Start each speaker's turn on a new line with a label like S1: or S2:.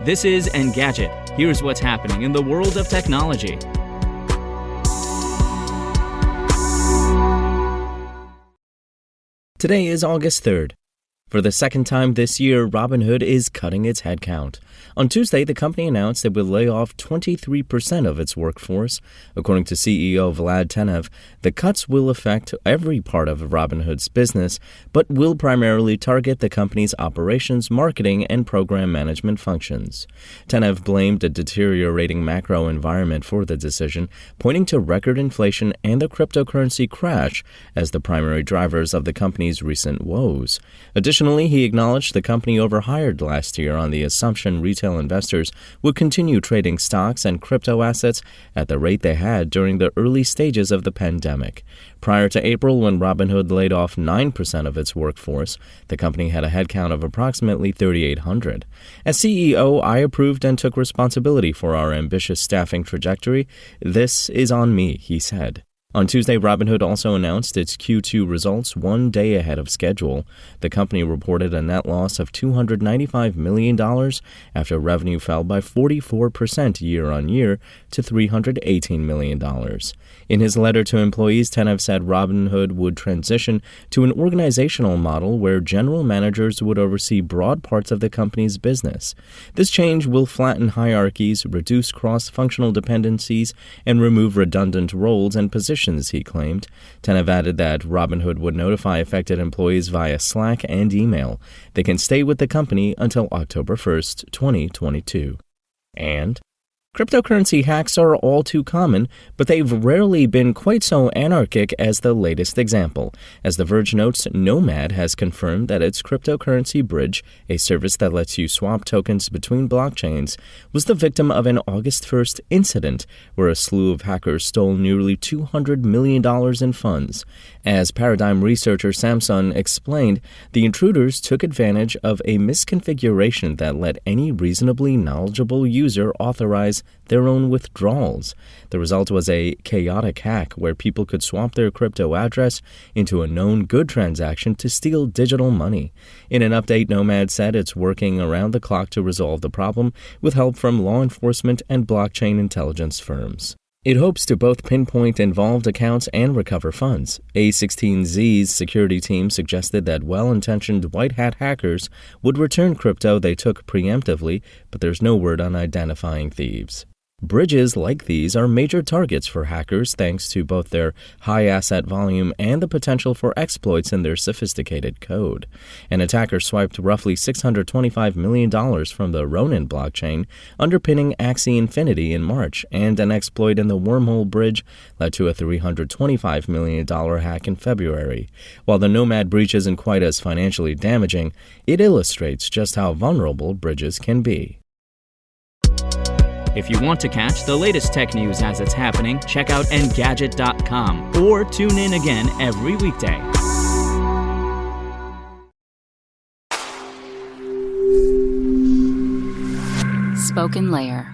S1: This is Engadget. Here's what's happening in the world of technology. Today is August 3rd. For the second time this year, Robinhood is cutting its headcount. On Tuesday, the company announced it would lay off 23% of its workforce. According to CEO Vlad Tenev, the cuts will affect every part of Robinhood's business, but will primarily target the company's operations, marketing, and program management functions. Tenev blamed a deteriorating macro environment for the decision, pointing to record inflation and the cryptocurrency crash as the primary drivers of the company's recent woes. Additionally, he acknowledged the company overhired last year on the assumption retail investors would continue trading stocks and crypto assets at the rate they had during the early stages of the pandemic. Prior to April, when Robinhood laid off 9% of its workforce, the company had a headcount of approximately 3,800. As CEO, I approved and took responsibility for our ambitious staffing trajectory. This is on me, he said. On Tuesday, Robinhood also announced its Q2 results one day ahead of schedule. The company reported a net loss of $295 million after revenue fell by 44% year-on-year to $318 million. In his letter to employees, Tenev said Robinhood would transition to an organizational model where general managers would oversee broad parts of the company's business. This change will flatten hierarchies, reduce cross-functional dependencies, and remove redundant roles and positions, he claimed. Tenev added that Robinhood would notify affected employees via Slack and email. They can stay with the company until October 1st, 2022. And cryptocurrency hacks are all too common, but they've rarely been quite so anarchic as the latest example. As The Verge notes, Nomad has confirmed that its cryptocurrency bridge, a service that lets you swap tokens between blockchains, was the victim of an August 1st incident where a slew of hackers stole nearly $200 million in funds. As Paradigm researcher Samson explained, the intruders took advantage of a misconfiguration that let any reasonably knowledgeable user authorize their own withdrawals. The result was a chaotic hack where people could swap their crypto address into a known good transaction to steal digital money. In an update, Nomad said it's working around the clock to resolve the problem with help from law enforcement and blockchain intelligence firms. It hopes to both pinpoint involved accounts and recover funds. A16Z's security team suggested that well-intentioned white hat hackers would return crypto they took preemptively, but there's no word on identifying thieves. Bridges like these are major targets for hackers thanks to both their high asset volume and the potential for exploits in their sophisticated code. An attacker swiped roughly $625 million from the Ronin blockchain, underpinning Axie Infinity in March, and an exploit in the Wormhole bridge led to a $325 million hack in February. While the Nomad breach isn't quite as financially damaging, it illustrates just how vulnerable bridges can be. If you want to catch the latest tech news as it's happening, check out Engadget.com or tune in again every weekday.
S2: Spoken Layer.